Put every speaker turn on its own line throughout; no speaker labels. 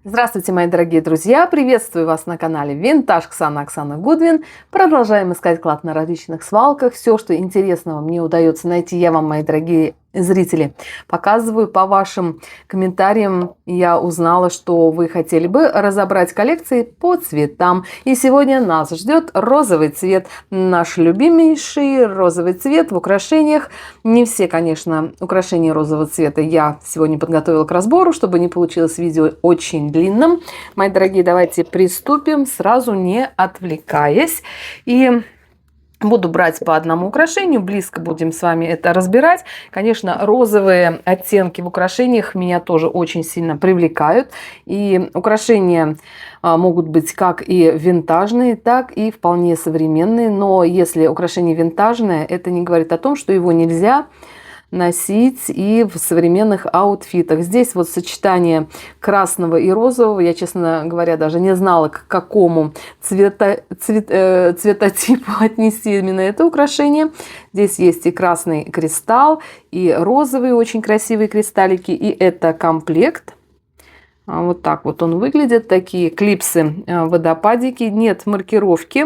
Здравствуйте, мои дорогие друзья! Приветствую вас на канале Винтаж Оксана Гудвин. Продолжаем искать клад на различных свалках. Все, что интересного мне удается найти, я вам, мои дорогие зрители, показываю. По вашим комментариям я узнала, что вы хотели бы разобрать коллекции по цветам. И сегодня нас ждет розовый цвет. Наш любимейший розовый цвет в украшениях. Не все, конечно, украшения розового цвета я сегодня подготовила к разбору, чтобы не получилось видео очень длинным. Мои дорогие, давайте приступим, сразу не отвлекаясь. И буду брать по одному украшению, близко будем с вами это разбирать. Конечно, розовые оттенки в украшениях меня тоже очень сильно привлекают. И украшения могут быть как и винтажные, так и вполне современные. Но если украшение винтажное, это не говорит о том, что его нельзя носить и в современных аутфитах. Здесь вот сочетание красного и розового. Я, честно говоря, даже не знала, к какому цветотипу отнести именно это украшение. Здесь есть и красный кристалл, и розовые очень красивые кристаллики. И это комплект. Вот так вот он выглядит. Такие клипсы, водопадики. Нет маркировки,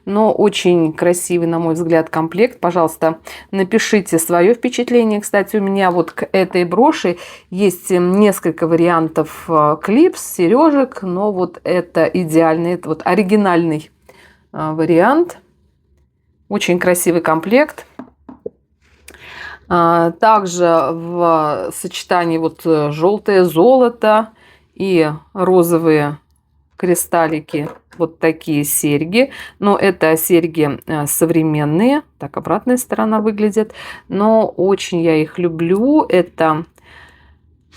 но очень красивый, на мой взгляд, комплект. Пожалуйста, напишите свое впечатление. Кстати, у меня вот к этой броши есть несколько вариантов клипс, сережек, но вот это идеальный, это вот оригинальный вариант. Очень красивый комплект. Также в сочетании вот желтое золото и розовые кристаллики, вот такие серьги. Но это серьги современные. Так, обратная сторона выглядит. Но очень я их люблю. Это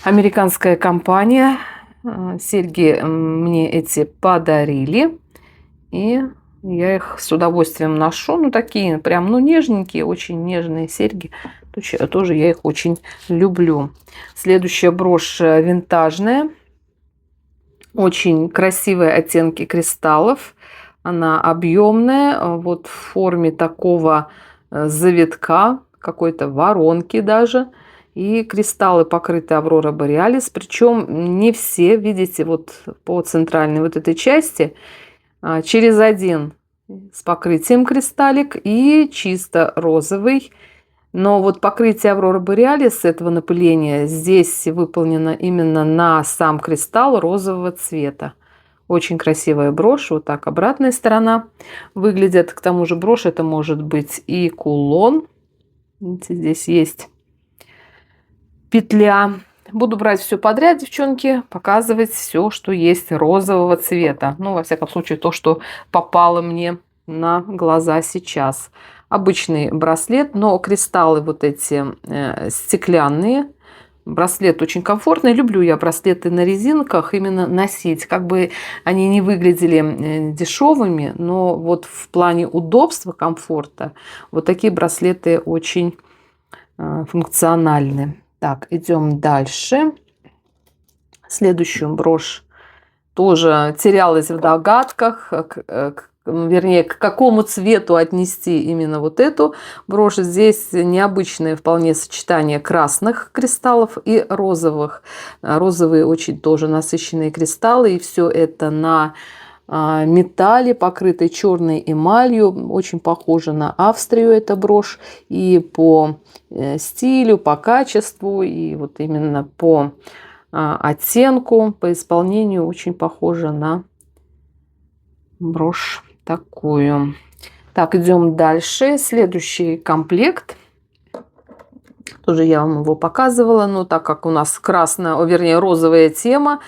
американская компания. Серьги мне эти подарили. И я их с удовольствием ношу. Ну, такие прям, ну, нежненькие, очень нежные серьги. Тоже я их очень люблю. Следующая брошь винтажная. Очень красивые оттенки кристаллов. Она объемная, вот в форме такого завитка, какой-то воронки даже. И кристаллы покрыты Аврора Бореалис. Причем не все, видите, вот по центральной вот этой части через один с покрытием кристаллик и чисто розовый. Но вот покрытие Аврора Бореалис этого напыления здесь выполнено именно на сам кристалл розового цвета. Очень красивая брошь. Вот так обратная сторона выглядит. К тому же брошь это может быть и кулон. Видите, здесь есть петля. Буду брать все подряд, девчонки, показывать все, что есть розового цвета. Ну, во всяком случае, то, что попало мне на глаза сейчас. Обычный браслет, но кристаллы вот эти стеклянные. Браслет очень комфортный. Люблю я браслеты на резинках именно носить. Как бы они не выглядели дешевыми, но вот в плане удобства, комфорта, вот такие браслеты очень функциональны. Так, идем дальше. Следующую брошь тоже терялась в догадках, вернее, к какому цвету отнести именно вот эту брошь. Здесь необычное вполне сочетание красных кристаллов и розовых. Розовые очень тоже насыщенные кристаллы. И все это на металле, покрытой черной эмалью. Очень похоже на Австрию эта брошь. И по стилю, по качеству, и вот именно по оттенку, по исполнению очень похоже на брошь такую. Так, идем дальше. Следующий комплект. Тоже я вам его показывала, но так как у нас красная, вернее, розовая тема,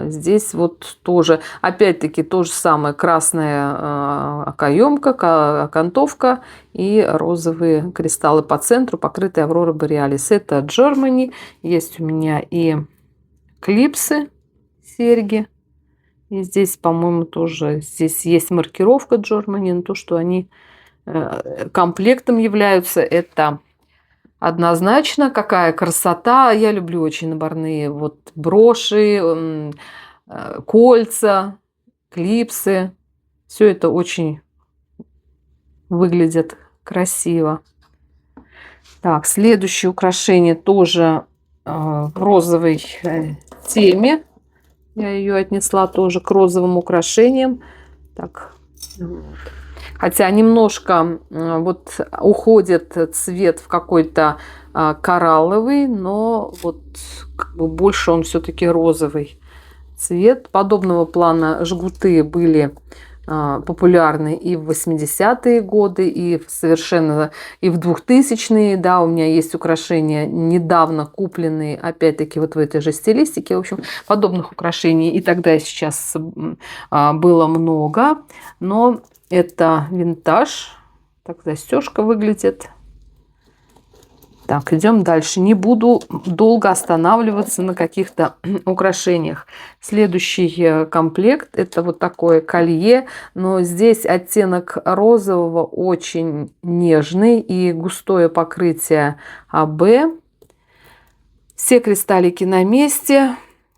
здесь вот тоже, опять-таки, то же самое. Красная окоемка, окантовка и розовые кристаллы по центру, покрытые Аврора Бореалис. Это Germany. Есть у меня и клипсы, серьги. И здесь, по-моему, тоже здесь есть маркировка Germany, но то, что они комплектом являются, это однозначно. Какая красота! Я люблю очень наборные вот броши, кольца, клипсы. Все это очень выглядит красиво. Так, следующее украшение тоже в розовой теме. Я ее отнесла тоже к розовым украшениям. Так. Вот. Хотя немножко вот уходит цвет в какой-то коралловый, но вот как бы больше он все-таки розовый цвет. Подобного плана жгуты были популярны и в 80-е годы, и совершенно и в 2000-е. Да, у меня есть украшения, недавно купленные, опять-таки, вот в этой же стилистике. В общем, подобных украшений и тогда, и сейчас было много. Но это винтаж. Так застежка выглядит. Так, идем дальше. Не буду долго останавливаться на каких-то украшениях. Следующий комплект — это вот такое колье, но здесь оттенок розового очень нежный и густое покрытие АБ. Все кристаллики на месте.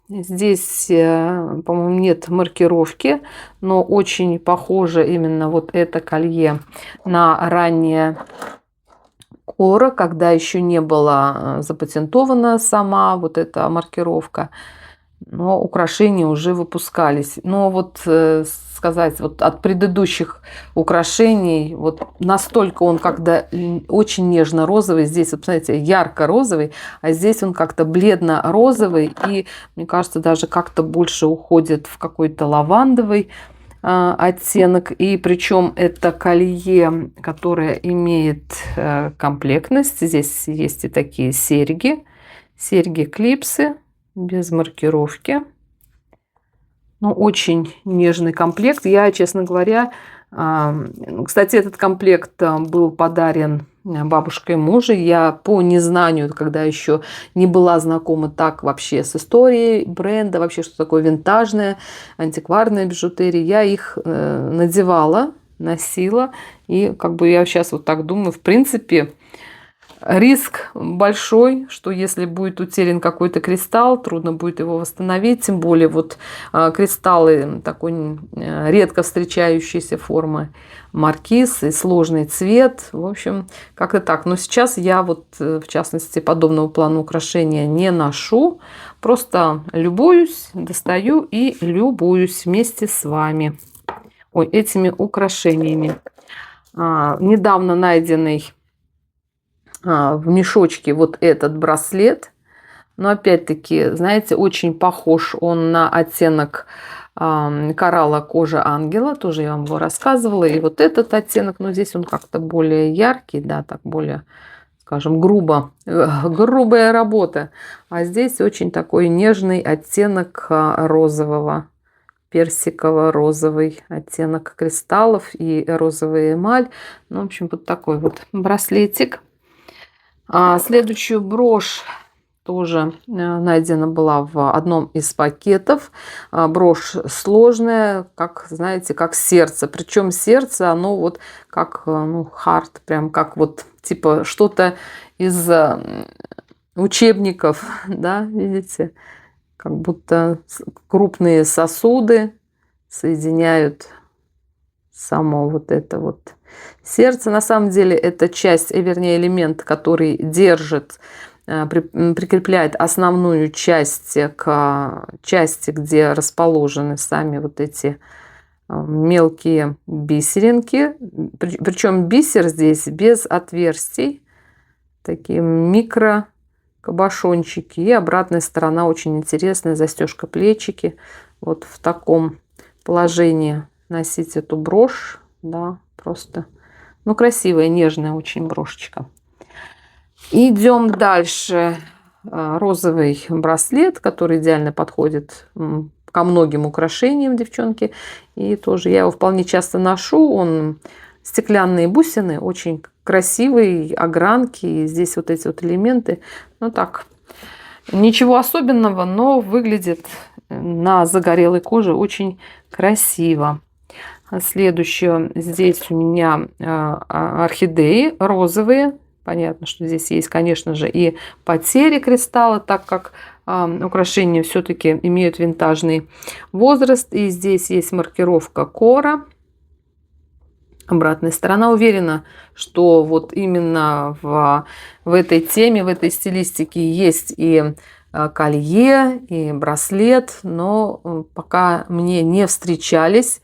Здесь, по-моему, нет маркировки, но очень похоже именно вот это колье на раннее Кора, когда еще не была запатентована сама вот эта маркировка, но украшения уже выпускались. Но вот сказать, вот от предыдущих украшений, вот настолько он когда очень нежно-розовый, здесь, вот, смотрите, ярко-розовый, а здесь он как-то бледно-розовый, и, мне кажется, даже как-то больше уходит в какой-то лавандовый оттенок. И причем это колье, которое имеет комплектность. Здесь есть и такие серьги. Серьги-клипсы без маркировки. Ну, очень нежный комплект. Я, честно говоря, кстати, этот комплект был подарен бабушкой мужа. Я по незнанию, когда еще не была знакома так вообще с историей бренда, вообще что такое винтажная, антикварная бижутерия, я их надевала, носила. И как бы я сейчас вот так думаю, в принципе, риск большой, что если будет утерян какой-то кристалл, трудно будет его восстановить. Тем более вот кристаллы такой редко встречающейся формы маркиз и сложный цвет. В общем, как-то так. Но сейчас я вот, в частности, подобного плана украшения не ношу. Просто любуюсь, достаю и любуюсь вместе с вами этими украшениями. Недавно найденный в мешочке вот этот браслет. Но опять-таки, знаете, очень похож он на оттенок коралла кожи ангела. Тоже я вам его рассказывала. И вот этот оттенок, но здесь он как-то более яркий, да, так более, скажем, грубая работа. А здесь очень такой нежный оттенок розового, персиково-розовый оттенок кристаллов и розовая эмаль. Ну, в общем, вот такой вот браслетик. Следующую брошь тоже найдена была в одном из пакетов. Брошь сложная, как, знаете, как сердце. Причем сердце, оно вот как, ну, хард, прям как вот типа что-то из учебников, да, видите? Как будто крупные сосуды соединяют само вот это вот сердце. На самом деле это часть, вернее элемент, который держит, прикрепляет основную часть к части, где расположены сами вот эти мелкие бисеринки. Причем бисер здесь без отверстий. Такие микро кабошончики. И обратная сторона очень интересная. Застежка плечики. Вот в таком положении носить эту брошь. Да, просто, ну, красивая, нежная очень брошечка. Идем дальше. Розовый браслет, который идеально подходит ко многим украшениям, девчонки. И тоже я его вполне часто ношу. Он стеклянные бусины, очень красивые, огранки. И здесь вот эти вот элементы. Ну так, ничего особенного, но выглядит на загорелой коже очень красиво. Следующее, здесь у меня орхидеи розовые. Понятно, что здесь есть, конечно же, и потери кристалла, так как украшения все-таки имеют винтажный возраст. И здесь есть маркировка Кора. Обратная сторона. Уверена, что вот именно в этой теме, в этой стилистике есть и колье и браслет, но пока мне не встречались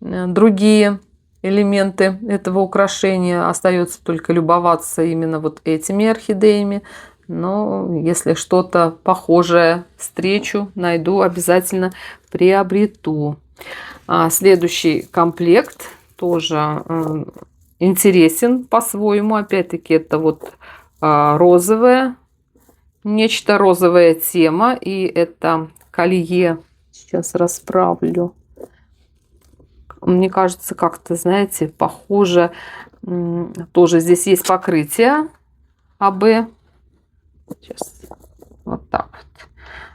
другие элементы этого украшения. Остается только любоваться именно вот этими орхидеями. Но если что-то похожее встречу, найду, обязательно приобрету. Следующий комплект тоже интересен по-своему. Опять-таки это вот розовая, нечто розовая тема. И это колье. Сейчас расправлю. Мне кажется, как-то, знаете, похоже. Тоже здесь есть покрытие АБ. Сейчас вот так вот.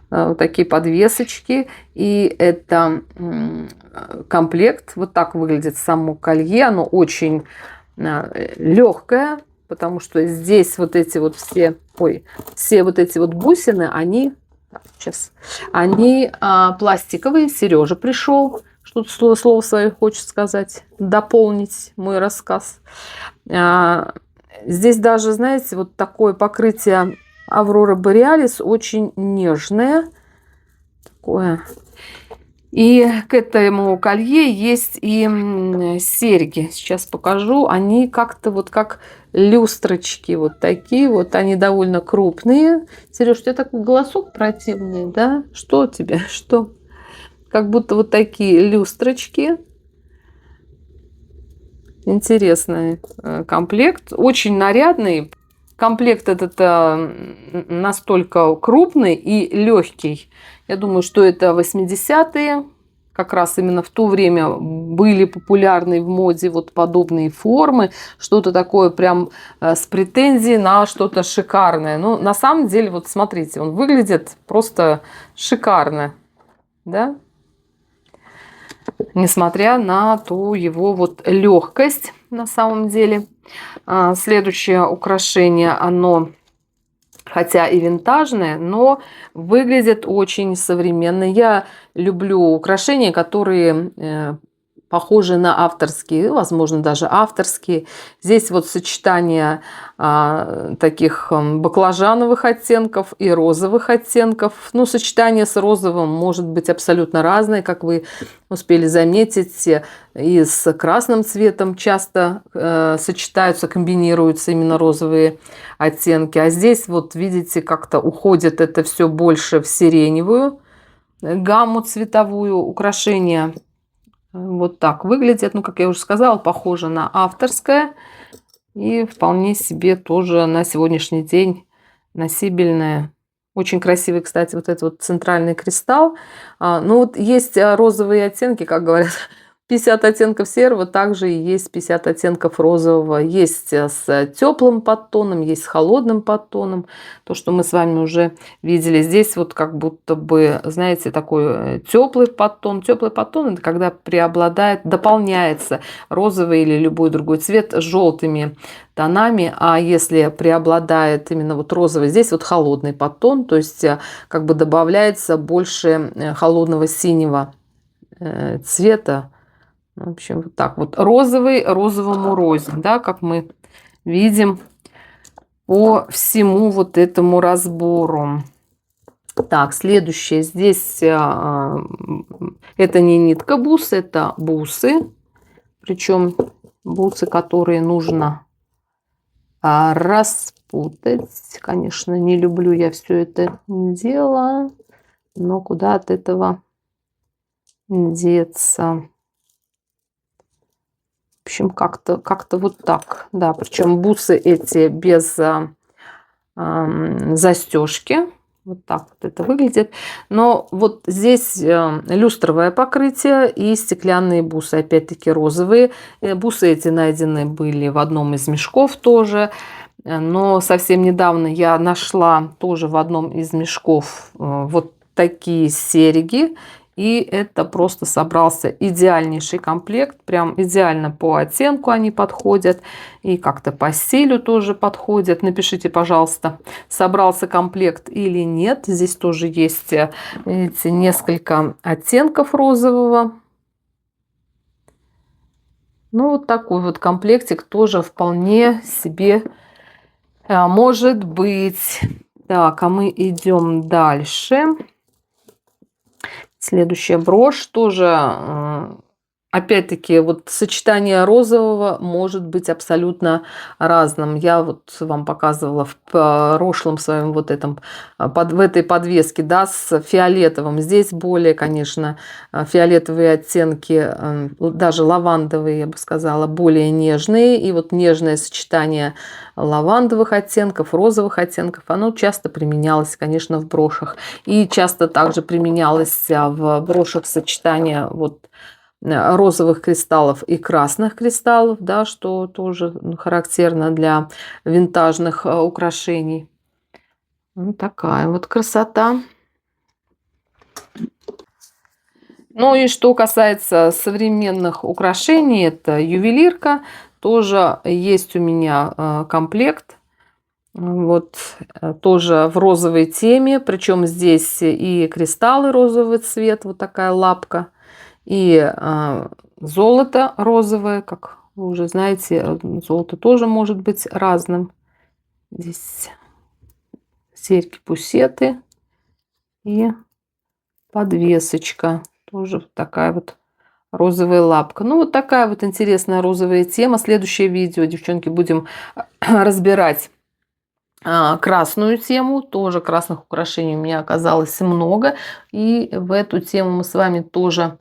Вот такие подвесочки. И это комплект. Вот так выглядит само колье. Оно очень легкое, потому что здесь вот эти вот все вот эти вот бусины, они пластиковые. Сережа пришел. Что-то слово свое хочет сказать, дополнить мой рассказ. Здесь даже, знаете, вот такое покрытие Аврора Бореалис очень нежное. Такое. И к этому колье есть и серьги. Сейчас покажу. Они как-то вот как люстрочки вот такие вот. Они довольно крупные. Сереж, у тебя такой голосок противный, да? Что у тебя? Что? Как будто вот такие люстрочки. Интересный комплект. Очень нарядный. Комплект этот настолько крупный и легкий. Я думаю, что это 80-е. Как раз именно в то время были популярны в моде вот подобные формы. Что-то такое прям с претензией на что-то шикарное. Ну, на самом деле, вот смотрите, он выглядит просто шикарно. Да? Несмотря на ту его вот легкость на самом деле. Следующее украшение, оно хотя и винтажное, но выглядит очень современно. Я люблю украшения, которые похожи на авторские, возможно, даже авторские. Здесь вот сочетание таких баклажановых оттенков и розовых оттенков. Ну, сочетание с розовым может быть абсолютно разное, как вы успели заметить. И с красным цветом часто сочетаются, комбинируются именно розовые оттенки. А здесь вот видите, как-то уходит это все больше в сиреневую гамму цветовую. Украшения вот так выглядит. Ну, как я уже сказала, похоже на авторское. И вполне себе тоже на сегодняшний день носибельное. Очень красивый, кстати, вот этот вот центральный кристалл. Ну, вот есть розовые оттенки, как говорят, 50 оттенков серого, также и есть 50 оттенков розового. Есть с теплым подтоном, есть с холодным подтоном. То, что мы с вами уже видели. Здесь вот как будто бы, знаете, такой теплый подтон. Теплый подтон — это когда преобладает, дополняется розовый или любой другой цвет желтыми тонами. А если преобладает именно вот розовый, здесь вот холодный подтон. То есть как бы добавляется больше холодного синего цвета. В общем, вот так вот. Розовый розовому рознь, да, как мы видим по всему вот этому разбору. Так, следующее. Здесь это не нитка бус, это бусы. Причем бусы, которые нужно распутать. Конечно, не люблю я все это дело, но куда от этого деться? В общем, как-то вот так. Да, причем бусы эти без застежки. Вот так вот это выглядит. Но вот здесь люстровое покрытие и стеклянные бусы. Опять-таки розовые. Бусы эти найдены были в одном из мешков тоже. Но совсем недавно я нашла тоже в одном из мешков вот такие серьги. И это просто собрался идеальнейший комплект. Прям идеально по оттенку они подходят. И как-то по стилю тоже подходят. Напишите, пожалуйста, собрался комплект или нет. Здесь тоже есть, видите, несколько оттенков розового. Ну, вот такой вот комплектик тоже вполне себе может быть. Так, а мы идем дальше. Следующая брошь тоже, опять-таки, вот сочетание розового может быть абсолютно разным. Я вот вам показывала в прошлом своем вот этом, в этой подвеске, да, с фиолетовым. Здесь более, конечно, фиолетовые оттенки, даже лавандовые, я бы сказала, более нежные. И вот нежное сочетание лавандовых оттенков, розовых оттенков, оно часто применялось, конечно, в брошах. И часто также применялось в брошах сочетание вот розовых кристаллов и красных кристаллов, да, что тоже характерно для винтажных украшений. Вот такая вот красота. Ну и что касается современных украшений, это ювелирка. Тоже есть у меня комплект. Вот тоже в розовой теме. Причем здесь и кристаллы розовый цвет, вот такая лапка. И золото розовое, как вы уже знаете, золото тоже может быть разным. Здесь серьги-пусеты и подвесочка. Тоже такая вот розовая лапка. Ну, вот такая вот интересная розовая тема. Следующее видео, девчонки, будем разбирать красную тему. Тоже красных украшений у меня оказалось много. И в эту тему мы с вами тоже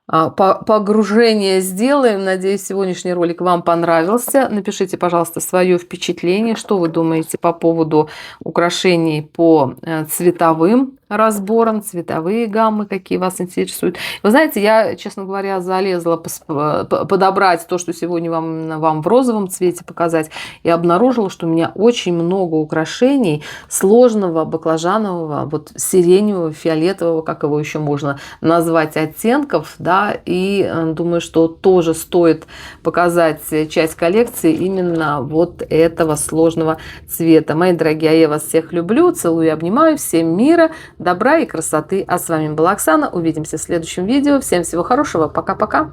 погружение сделаем. Надеюсь, сегодняшний ролик вам понравился. Напишите, пожалуйста, свое впечатление, что вы думаете по поводу украшений по цветовым разборам, цветовые гаммы, какие вас интересуют. Вы знаете, я, честно говоря, залезла подобрать то, что сегодня вам в розовом цвете показать, и обнаружила, что у меня очень много украшений сложного баклажанового, вот сиреневого, фиолетового, как его еще можно назвать, оттенков, да, и думаю, что тоже стоит показать часть коллекции именно вот этого сложного цвета. Мои дорогие, я вас всех люблю, целую и обнимаю, всем мира, добра и красоты. А с вами была Оксана. Увидимся в следующем видео. Всем всего хорошего. Пока-пока.